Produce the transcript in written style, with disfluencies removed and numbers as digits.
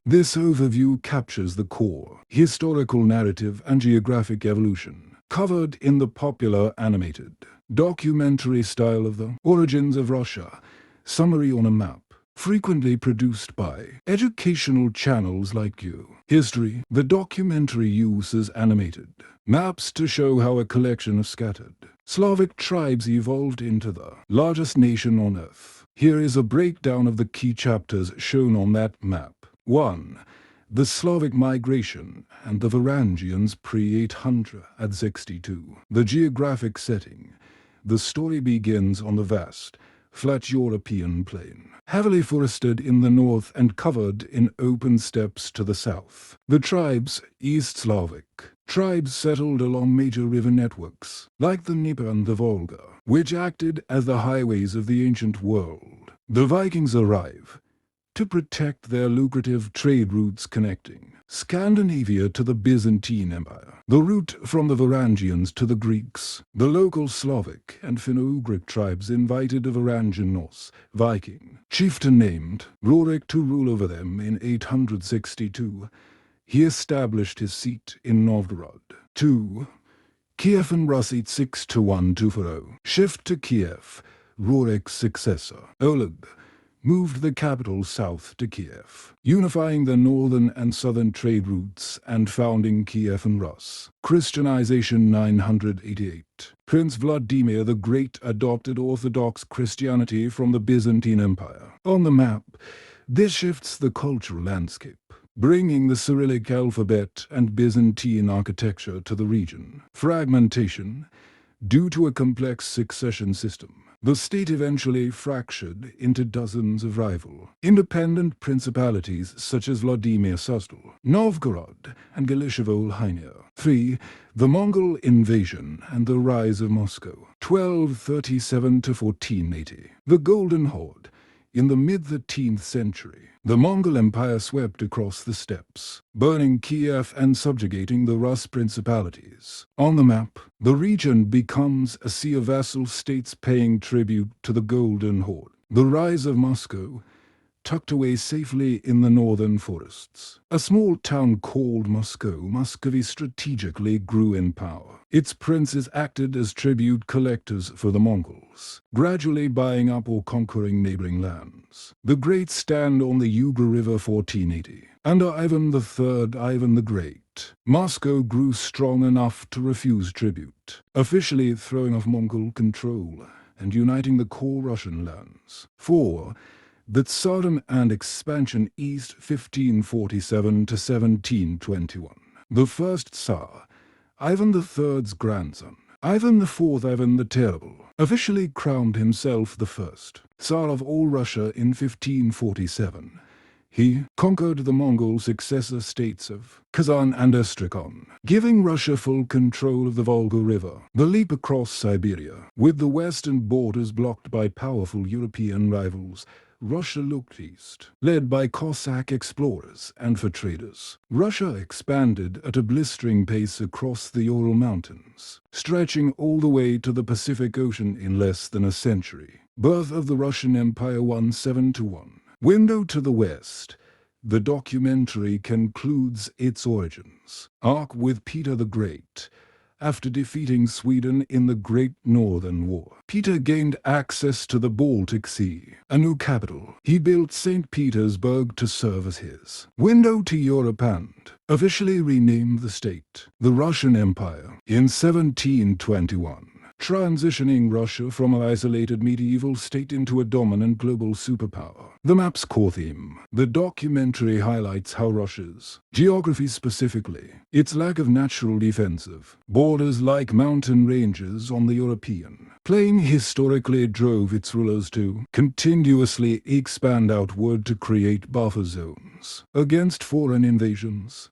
This overview captures the core historical narrative and geographic evolution, covered in the popular animated documentary style of The Origins of Russia, summary on a map, frequently produced by educational channels like You History. The documentary uses animated maps to show how a collection of scattered Slavic tribes evolved into the largest nation on Earth. Here is a breakdown of the key chapters shown on that map. 1. The Slavic migration and the Varangians pre-862. The geographic setting. The story begins on the vast, flat European plain, heavily forested in the north and covered in open steppes to the south. The tribes, East Slavic tribes, settled along major river networks, like the Dnieper and the Volga, which acted as the highways of the ancient world. The Vikings arrive to protect their lucrative trade routes connecting Scandinavia to the Byzantine Empire, the route from the Varangians to the Greeks. The local Slavic and Finno-Ugric tribes invited a Varangian Norse Viking chieftain named Rurik to rule over them in 862. He established his seat in Novgorod. 2. Kiev and Rus 861-240. Shift to Kiev. Rurik's successor, Oleg, moved the capital south to Kiev, unifying the northern and southern trade routes and founding Kiev and Rus. Christianization 988. Prince Vladimir the Great adopted Orthodox Christianity from the Byzantine Empire. On the map, this shifts the cultural landscape, bringing the Cyrillic alphabet and Byzantine architecture to the region. Fragmentation. Due to a complex succession system, the state eventually fractured into dozens of rival, independent principalities such as Vladimir Suzdal, Novgorod, and Galicia-Volhynia. 3. The Mongol invasion and the rise of Moscow, 1237–1480. The Golden Horde. In the mid-13th century, the Mongol Empire swept across the steppes, burning Kiev and subjugating the Rus principalities. On the map, the region becomes a sea of vassal states paying tribute to the Golden Horde. The rise of Moscow, tucked away safely in the northern forests. A small town called Moscow, Muscovy strategically grew in power. Its princes acted as tribute collectors for the Mongols, gradually buying up or conquering neighboring lands. The Great Stand on the Ugra River 1480. Under Ivan III, Ivan the Great, Moscow grew strong enough to refuse tribute, officially throwing off Mongol control and uniting the core Russian lands. 4. The Tsarism and expansion east 1547–1721. The first Tsar, Ivan III's grandson, Ivan IV, Ivan the Terrible, officially crowned himself the first Tsar of all Russia in 1547. He conquered the Mongol successor states of Kazan and Astrakhan, giving Russia full control of the Volga River, the leap across Siberia. With the western borders blocked by powerful European rivals, Russia looked east, led by Cossack explorers and fur traders. Russia expanded at a blistering pace across the Ural Mountains, stretching all the way to the Pacific Ocean in less than a century. Birth of the Russian Empire 1721. Window to the West. The documentary concludes its origins arc with Peter the Great. After defeating Sweden in the Great Northern War, Peter gained access to the Baltic Sea, a new capital. He built St. Petersburg to serve as his window to Europe and officially renamed the state the Russian Empire in 1721. Transitioning Russia from an isolated medieval state into a dominant global superpower. The map's core theme. The documentary highlights how Russia's geography, specifically its lack of natural defensive borders like mountain ranges on the European plain, historically drove its rulers to continuously expand outward to create buffer zones against foreign invasions.